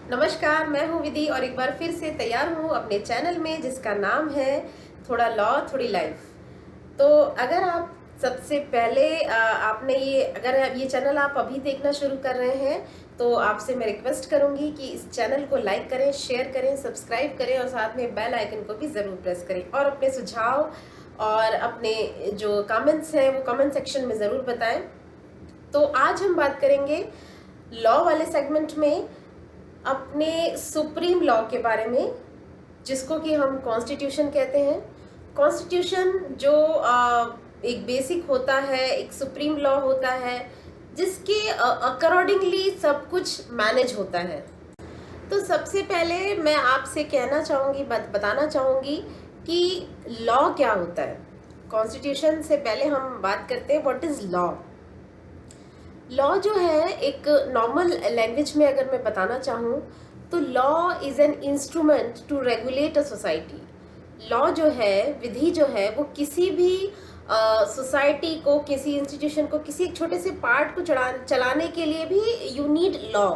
नमस्कार, मैं हूँ विधि और एक बार फिर से तैयार हूँ अपने चैनल में जिसका नाम है थोड़ा लॉ थोड़ी लाइफ। तो अगर आप सबसे पहले आपने अगर ये चैनल आप अभी देखना शुरू कर रहे हैं तो आपसे मैं रिक्वेस्ट करूंगी कि इस चैनल को लाइक करें, शेयर करें, सब्सक्राइब करें और साथ में बेल आइकन को भी ज़रूर प्रेस करें और अपने सुझाव और अपने जो कमेंट्स हैं वो कमेंट सेक्शन में ज़रूर बताएं। तो आज हम बात करेंगे लॉ वाले सेगमेंट में अपने सुप्रीम लॉ के बारे में, जिसको कि हम कॉन्स्टिट्यूशन कहते हैं। कॉन्स्टिट्यूशन जो एक बेसिक होता है, एक सुप्रीम लॉ होता है जिसके अकॉर्डिंगली सब कुछ मैनेज होता है। तो सबसे पहले मैं आपसे कहना चाहूँगी, बताना चाहूँगी कि लॉ क्या होता है। कॉन्स्टिट्यूशन से पहले हम बात करते हैं व्हाट इज़ लॉ। लॉ जो है एक नॉर्मल लैंग्वेज में अगर मैं बताना चाहूँ तो law is an instrument to regulate a society. Law जो है, विधि जो है, वो किसी भी सोसाइटी को, किसी इंस्टीट्यूशन को, किसी एक छोटे से पार्ट को चलाने के लिए भी यू नीड लॉ।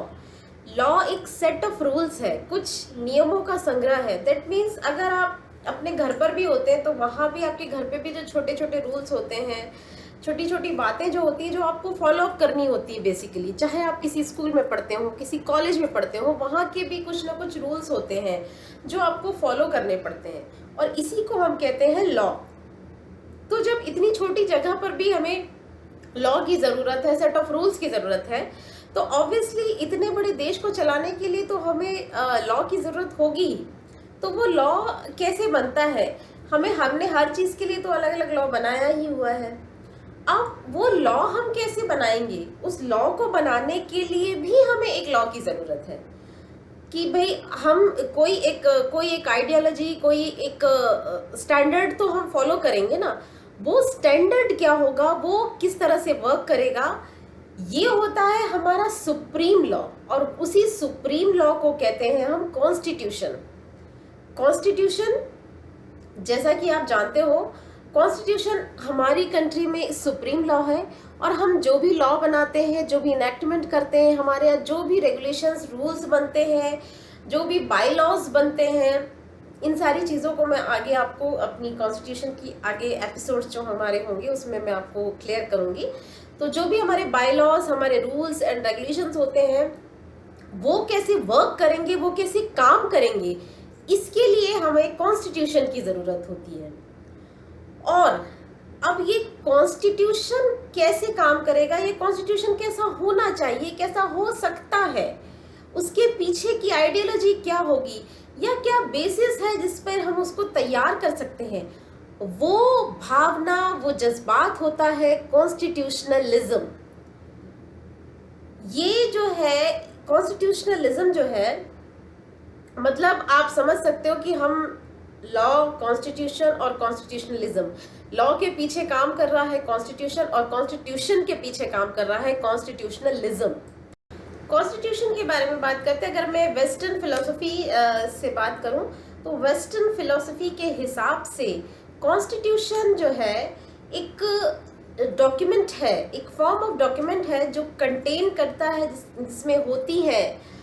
लॉ एक सेट ऑफ रूल्स है, कुछ नियमों का संग्रह है। दैट मीन्स अगर आप अपने घर पर भी होते हैं तो वहाँ भी आपके घर पे भी जो छोटे छोटे रूल्स होते हैं, छोटी छोटी बातें जो होती है, जो आपको फॉलो अप करनी होती है बेसिकली, चाहे आप किसी स्कूल में पढ़ते हो, किसी कॉलेज में पढ़ते हो, वहाँ के भी कुछ ना कुछ रूल्स होते हैं जो आपको फॉलो करने पड़ते हैं और इसी को हम कहते हैं लॉ। तो जब इतनी छोटी जगह पर भी हमें लॉ की ज़रूरत है, सेट ऑफ रूल्स की ज़रूरत है, तो ऑब्वियसली इतने बड़े देश को चलाने के लिए तो हमें लॉ की ज़रूरत होगी। तो वो लॉ कैसे बनता है? हमने हर चीज़ के लिए तो अलग अलग लॉ बनाया ही हुआ है। अब वो लॉ हम कैसे बनाएंगे? उस लॉ को बनाने के लिए भी हमें एक लॉ की ज़रूरत है कि भाई हम कोई एक आइडियोलॉजी, कोई एक स्टैंडर्ड तो हम फॉलो करेंगे ना। वो स्टैंडर्ड क्या होगा, वो किस तरह से वर्क करेगा, ये होता है हमारा सुप्रीम लॉ। और उसी सुप्रीम लॉ को कहते हैं हम कॉन्स्टिट्यूशन। कॉन्स्टिट्यूशन, जैसा कि आप जानते हो, कॉन्स्टिट्यूशन हमारी कंट्री में सुप्रीम लॉ है और हम जो भी लॉ बनाते हैं, जो भी इनेक्टमेंट करते हैं, हमारे यहाँ जो भी रेगुलेशंस, रूल्स बनते हैं, जो भी बाई लॉज बनते हैं, इन सारी चीज़ों को मैं आगे आपको अपनी कॉन्स्टिट्यूशन की आगे एपिसोड्स जो हमारे होंगे उसमें मैं आपको क्लियर करूँगी। तो जो भी हमारे बाई लॉज, हमारे रूल्स एंड रेगुलेशंस होते हैं, वो कैसे वर्क करेंगे, वो कैसे काम करेंगे, इसके लिए हमें कॉन्स्टिट्यूशन की ज़रूरत होती है। और अब ये कॉन्स्टिट्यूशन कैसे काम करेगा, ये कॉन्स्टिट्यूशन कैसा होना चाहिए, कैसा हो सकता है, उसके पीछे की आइडियोलॉजी क्या होगी या क्या बेसिस है जिस पर हम उसको तैयार कर सकते हैं, वो भावना, वो जज्बात होता है कॉन्स्टिट्यूशनलिज्म। ये जो है कॉन्स्टिट्यूशनलिज्म जो है, मतलब आप समझ सकते हो कि हम लॉ, कॉन्स्टिट्यूशन और कॉन्स्टिट्यूशनलिज्म, लॉ के पीछे काम कर रहा है कॉन्स्टिट्यूशन और कॉन्स्टिट्यूशन के पीछे काम कर रहा है कॉन्स्टिट्यूशनलिज्म। कॉन्स्टिट्यूशन के बारे में बात करते हैं। अगर मैं वेस्टर्न फिलोसफी से बात करूं तो वेस्टर्न फिलोसफी के हिसाब से कॉन्स्टिट्यूशन जो है एक डॉक्यूमेंट है, एक फॉर्म ऑफ डॉक्यूमेंट है जो कंटेन करता है, जिसमें होती है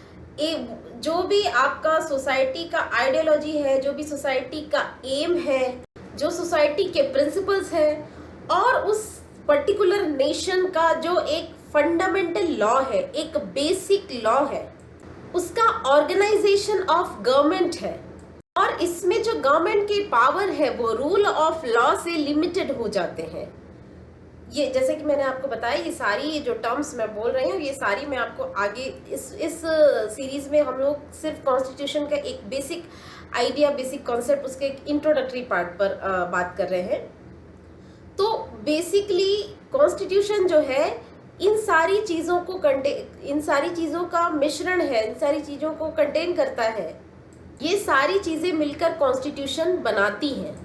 जो भी आपका सोसाइटी का आइडियोलॉजी है, जो भी सोसाइटी का एम है, जो सोसाइटी के प्रिंसिपल्स हैं, और उस पर्टिकुलर नेशन का जो एक फंडामेंटल लॉ है, एक बेसिक लॉ है, उसका ऑर्गेनाइजेशन ऑफ गवर्नमेंट है। और इसमें जो गवर्नमेंट की पावर है वो रूल ऑफ लॉ से लिमिटेड हो जाते हैं। ये जैसे कि मैंने आपको बताया, ये सारी जो टर्म्स मैं बोल रही हूँ, ये सारी मैं आपको आगे इस सीरीज में हम लोग सिर्फ कॉन्स्टिट्यूशन का एक बेसिक आइडिया, बेसिक कॉन्सेप्ट, उसके एक इंट्रोडक्टरी पार्ट पर बात कर रहे हैं। तो बेसिकली कॉन्स्टिट्यूशन जो है इन सारी चीज़ों का मिश्रण है, इन सारी चीज़ों को कंटेन करता है। ये सारी चीज़ें मिलकर कॉन्स्टिट्यूशन बनाती हैं।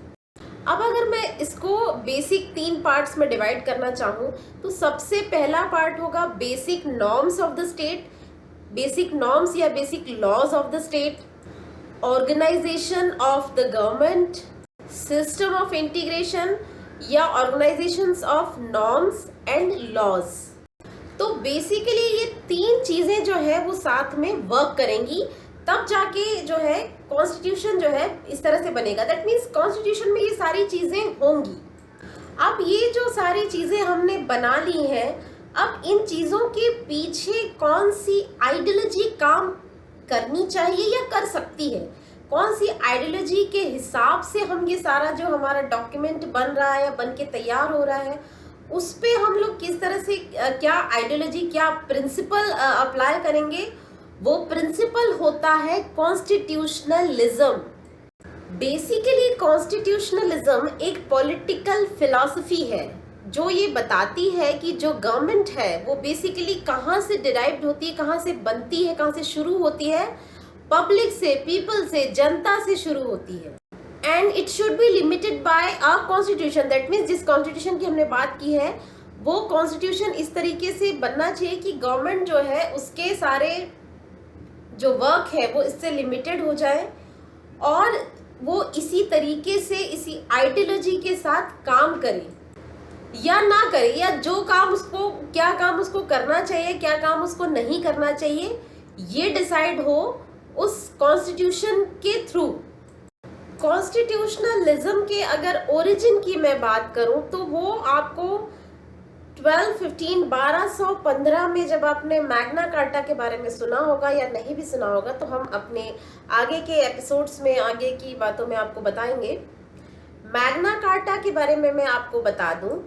अब अगर मैं इसको बेसिक 3 पार्ट्स में डिवाइड करना चाहूँ तो सबसे पहला पार्ट होगा basic norms of the state, basic norms या basic laws of the state, organization of the government, system of integration या organizations of norms and laws. तो बेसिकली ये तीन चीजें जो है वो साथ में वर्क करेंगी, तब जाके जो है कॉन्स्टिट्यूशन जो है इस तरह से बनेगा। दैट मीन्स कॉन्स्टिट्यूशन में ये सारी चीजें होंगी। अब ये जो सारी चीजें हमने बना ली हैं, अब इन चीजों के पीछे कौन सी आइडियोलॉजी काम करनी चाहिए या कर सकती है, कौन सी आइडियोलॉजी के हिसाब से हम ये सारा जो हमारा डॉक्यूमेंट बन रहा है या बन के तैयार हो रहा है, उस पे हम लोग किस तरह से क्या आइडियोलॉजी, क्या प्रिंसिपल अप्लाई करेंगे, वो प्रिंसिपल होता है कॉन्स्टिट्यूशनलिज्म। बेसिकली कॉन्स्टिट्यूशनलिज्म एक पॉलिटिकल फिलॉसफी है जो ये बताती है कि जो गवर्नमेंट है वो बेसिकली कहाँ से डिराइव्ड होती है, कहाँ से बनती है, कहाँ से शुरू होती है, पब्लिक से, पीपल से, जनता से शुरू होती है। And it should be limited by a constitution. That means जिस कॉन्स्टिट्यूशन की हमने बात की है वो कॉन्स्टिट्यूशन इस तरीके से बनना चाहिए कि गवर्नमेंट जो है उसके सारे जो वर्क है वो इससे लिमिटेड हो जाए और वो इसी तरीके से, इसी आइडियोलॉजी के साथ काम करे या ना करे, या जो काम उसको, क्या काम उसको करना चाहिए, क्या काम उसको नहीं करना चाहिए, ये डिसाइड हो उस कॉन्स्टिट्यूशन के थ्रू। कॉन्स्टिट्यूशनलिज्म के अगर ओरिजिन की मैं बात करूं तो वो आपको 1215 में, जब आपने मैग्ना कार्टा के बारे में सुना होगा या नहीं भी सुना होगा तो हम अपने आगे के एपिसोड्स में, आगे की बातों में आपको बताएंगे। मैग्ना कार्टा के बारे में मैं आपको बता दूं,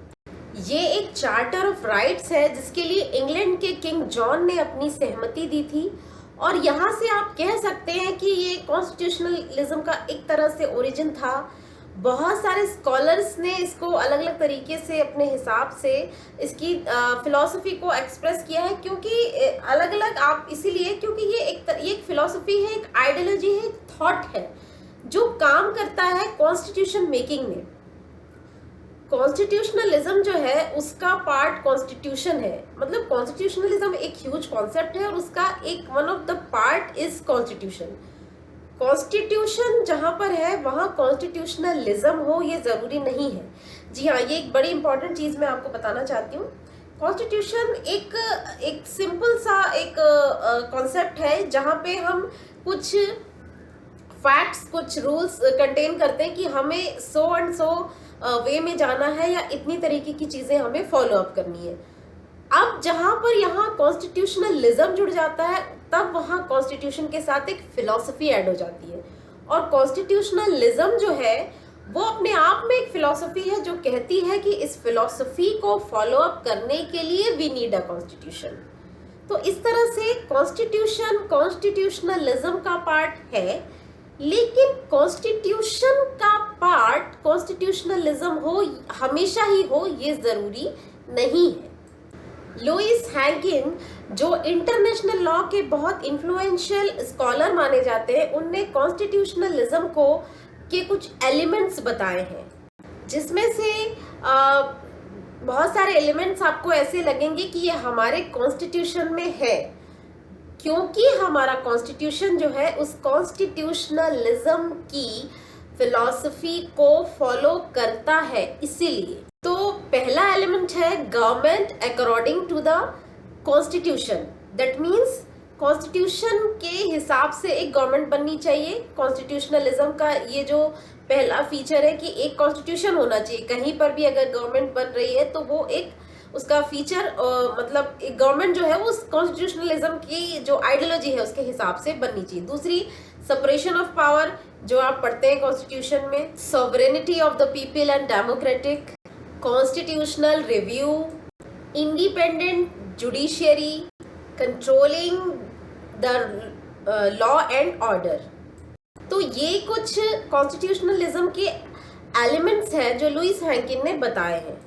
ये एक चार्टर ऑफ राइट्स है जिसके लिए इंग्लैंड के किंग जॉन ने अपनी सहमति दी थी, और यहाँ से आप कह सकते हैं कि ये कॉन्स्टिट्यूशनलिज्म का एक तरह से ओरिजिन था। बहुत सारे स्कॉलर्स ने इसको अलग अलग तरीके से अपने हिसाब से इसकी फिलॉसफी को एक्सप्रेस किया है, क्योंकि अलग अलग आप इसीलिए क्योंकि ये एक फिलॉसफी है, एक आइडियोलॉजी है, एक थॉट है जो काम करता है कॉन्स्टिट्यूशन मेकिंग में। कॉन्स्टिट्यूशनलिज्म जो है उसका पार्ट कॉन्स्टिट्यूशन है, मतलब कॉन्स्टिट्यूशनलिज्म एक ह्यूज कॉन्सेप्ट है और उसका एक one of the part is constitution. Constitution जहां पर है वहां कॉन्स्टिट्यूशनलिज्म हो ये जरूरी नहीं है। जी हाँ, ये एक बड़ी इंपॉर्टेंट चीज मैं आपको बताना चाहती हूँ। कॉन्स्टिट्यूशन एक सिंपल सा एक कॉन्सेप्ट है जहां पे हम कुछ फैक्ट्स, कुछ रूल्स कंटेन करते हैं कि हमें सो एंड सो वे में जाना है या इतनी तरीके की चीजें हमें फॉलो अप करनी है। अब जहां पर यहाँ कॉन्स्टिट्यूशनलिज्म जुड़ जाता है तब वहां कॉन्स्टिट्यूशन के साथ एक फिलॉसफी ऐड हो जाती है, और कॉन्स्टिट्यूशनलिज्म जो है वो अपने आप में एक फिलॉसफी है जो कहती है कि इस फिलॉसफी को फॉलो अप करने के लिए वी नीड अ कॉन्स्टिट्यूशन। तो इस तरह से कॉन्स्टिट्यूशन कॉन्स्टिट्यूशनलिज्म का पार्ट है, लेकिन कॉन्स्टिट्यूशन का पार्ट कॉन्स्टिट्यूशनलिज्म हो, हमेशा ही हो, ये जरूरी नहीं है। लुईस हैंकिन जो इंटरनेशनल लॉ के बहुत इन्फ्लुएंशियल स्कॉलर माने जाते हैं, उनने कॉन्स्टिट्यूशनलिज्म को के कुछ एलिमेंट्स बताए हैं, जिसमें से बहुत सारे एलिमेंट्स आपको ऐसे लगेंगे कि ये हमारे कॉन्स्टिट्यूशन में है, क्योंकि हमारा कॉन्स्टिट्यूशन जो है उस कॉन्स्टिट्यूशनलिज्म की फिलॉसफी को फॉलो करता है, इसीलिए। तो पहला एलिमेंट है government according to the constitution. That means constitution के हिसाब से एक गवर्नमेंट बननी चाहिए। कॉन्स्टिट्यूशनलिज्म का ये जो पहला फीचर है कि एक कॉन्स्टिट्यूशन होना चाहिए, कहीं पर भी अगर गवर्नमेंट बन रही है तो वो एक उसका फीचर मतलब एक गवर्नमेंट जो है वो कॉन्स्टिट्यूशनलिज्म की जो आइडियोलॉजी है उसके हिसाब से बननी चाहिए। दूसरी, सेपरेशन ऑफ पावर जो आप पढ़ते हैं कॉन्स्टिट्यूशन में, sovereignty of the people and democratic, constitutional review, independent judiciary, controlling the law and order. तो ये कुछ कॉन्स्टिट्यूशनलिज्म के एलिमेंट्स हैं जो लुईस हैंकिन ने बताए हैं।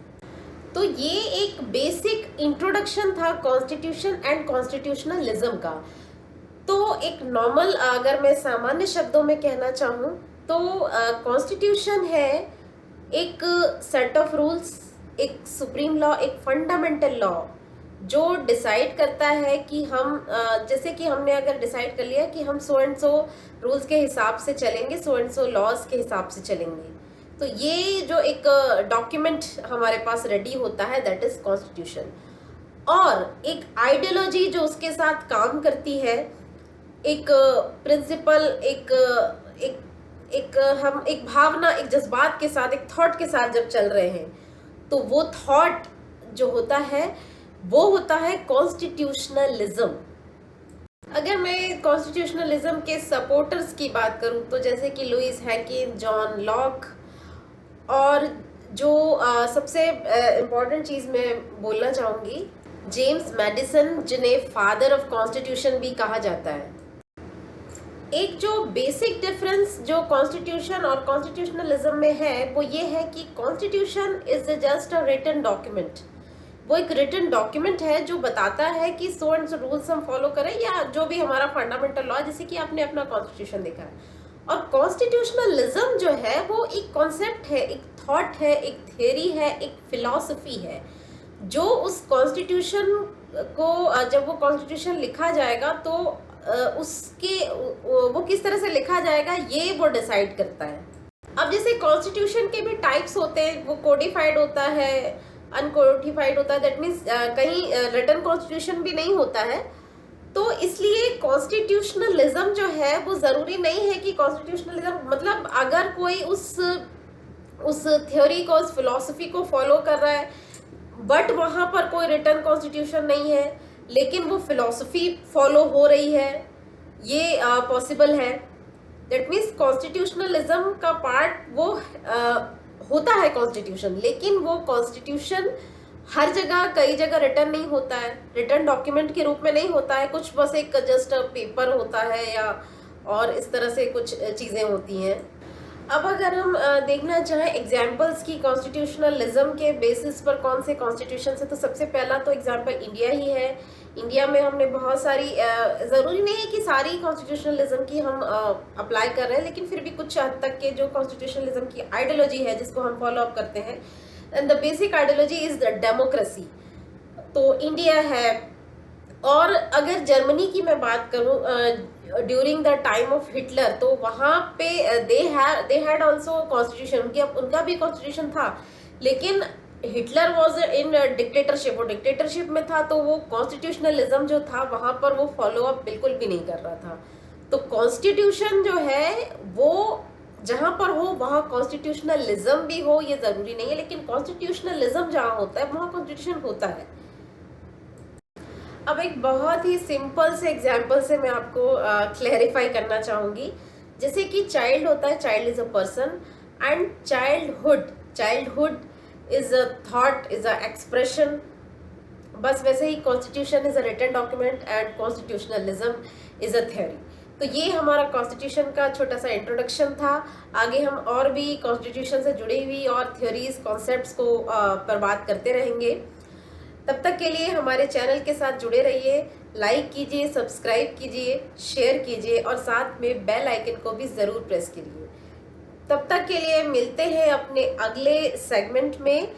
तो ये एक बेसिक इंट्रोडक्शन था कॉन्स्टिट्यूशन एंड कॉन्स्टिट्यूशनलिज्म का। तो एक नॉर्मल, अगर मैं सामान्य शब्दों में कहना चाहूँ तो कॉन्स्टिट्यूशन है एक सेट ऑफ रूल्स, एक सुप्रीम लॉ, एक फंडामेंटल लॉ जो डिसाइड करता है कि हम जैसे कि हमने अगर डिसाइड कर लिया कि हम सो एंड सो रूल्स के हिसाब से चलेंगे, सो एंड सो लॉज के हिसाब से चलेंगे, तो ये जो एक डॉक्यूमेंट हमारे पास रेडी होता है दैट इज कॉन्स्टिट्यूशन। और एक आइडियोलॉजी जो उसके साथ काम करती है, एक प्रिंसिपल, एक एक एक हम एक भावना, एक जज्बात के साथ, एक थॉट के साथ जब चल रहे हैं, तो वो थॉट जो होता है वो होता है कॉन्स्टिट्यूशनलिज्म। अगर मैं कॉन्स्टिट्यूशनलिज्म के सपोर्टर्स की बात करूं तो जैसे कि लुइस हैकिन, जॉन लॉक, और जो सबसे इम्पोर्टेंट चीज़ मैं बोलना चाहूँगी, जेम्स मैडिसन, जिन्हें फादर ऑफ कॉन्स्टिट्यूशन भी कहा जाता है। एक जो बेसिक डिफरेंस जो कॉन्स्टिट्यूशन और कॉन्स्टिट्यूशनलिज्म में है वो ये है कि constitution is just a written document. वो एक रिटन डॉक्यूमेंट है जो बताता है कि सो एंड सो रूल्स हम फॉलो करें, या जो भी हमारा फंडामेंटल लॉ, जैसे कि आपने अपना कॉन्स्टिट्यूशन देखा है। और कॉन्स्टिट्यूशनलिज्म जो है वो एक कॉन्सेप्ट है, एक थॉट है, एक थियरी है, एक फिलॉसफी है, जो उस कॉन्स्टिट्यूशन को, जब वो कॉन्स्टिट्यूशन लिखा जाएगा तो उसके वो किस तरह से लिखा जाएगा ये वो डिसाइड करता है। अब जैसे कॉन्स्टिट्यूशन के भी टाइप्स होते हैं, वो कोडिफाइड होता है, अनकोडिफाइड होता है, दैट मीन्स कहीं रिटन कॉन्स्टिट्यूशन भी नहीं होता है। तो इसलिए कॉन्स्टिट्यूशनलिज्म जो है वो ज़रूरी नहीं है कि कॉन्स्टिट्यूशनलिज्म मतलब अगर कोई उस थ्योरी को, उस फिलॉसफी को फॉलो कर रहा है बट वहाँ पर कोई रिटन कॉन्स्टिट्यूशन नहीं है लेकिन वो फिलॉसफी फॉलो हो रही है, ये पॉसिबल है। दैट मीन्स कॉन्स्टिट्यूशनलिज्म का पार्ट वो होता है कॉन्स्टिट्यूशन, लेकिन वो कॉन्स्टिट्यूशन हर जगह, कई जगह रिटन नहीं होता है, रिटन डॉक्यूमेंट के रूप में नहीं होता है, कुछ बस एक जस्ट पेपर होता है या और इस तरह से कुछ चीज़ें होती हैं। अब अगर हम देखना चाहें एग्जाम्पल्स की कॉन्स्टिट्यूशनलिज्म के बेसिस पर कौन से कॉन्स्टिट्यूशन है, तो सबसे पहला तो एग्जाम्पल इंडिया ही है। इंडिया में हमने बहुत सारी, ज़रूरी नहीं है कि सारी कॉन्स्टिट्यूशनलिज्म की हम अप्लाई कर रहे हैं, लेकिन फिर भी कुछ हद तक के जो कॉन्स्टिट्यूशनलिज्म की आइडियोलॉजी है जिसको हम फॉलो अप करते हैं, and the basic ideology is the democracy, तो इंडिया है। और अगर जर्मनी की मैं बात करूं, during the time of Hitler, तो वहाँ पे दे हैड आल्सो कॉन्स्टिट्यूशन, उनका भी कॉन्स्टिट्यूशन था, लेकिन हिटलर वाज इन डिक्टेटरशिप, वो डिक्टेटरशिप में था, तो वो कॉन्स्टिट्यूशनलिज्म जो था वहाँ पर वो फॉलो अप बिल्कुल भी नहीं कर रहा था। तो कॉन्स्टिट्यूशन जो है वो जहाँ पर हो वहाँ कॉन्स्टिट्यूशनलिज्म भी हो, ये ज़रूरी नहीं है, लेकिन कॉन्स्टिट्यूशनलिज्म जहाँ होता है वहाँ कॉन्स्टिट्यूशन होता है। अब एक बहुत ही सिंपल से एग्जाम्पल से मैं आपको क्लैरिफाई करना चाहूँगी। जैसे कि चाइल्ड होता है, child is a person, and childhood is a thought, is a expression. बस वैसे ही constitution is a written document and constitutionalism is a theory. तो ये हमारा कॉन्स्टिट्यूशन का छोटा सा इंट्रोडक्शन था। आगे हम और भी कॉन्स्टिट्यूशन से जुड़ी हुई और थ्योरीज, कॉन्सेप्ट्स को पर बात करते रहेंगे। तब तक के लिए हमारे चैनल के साथ जुड़े रहिए, लाइक कीजिए, सब्सक्राइब कीजिए, शेयर कीजिए और साथ में बेल आइकन को भी ज़रूर प्रेस कीजिए। तब तक के लिए मिलते हैं अपने अगले सेगमेंट में,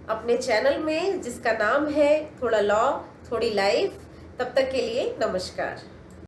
अपने चैनल में, जिसका नाम है थोड़ा लॉ थोड़ी लाइफ। तब तक के लिए नमस्कार।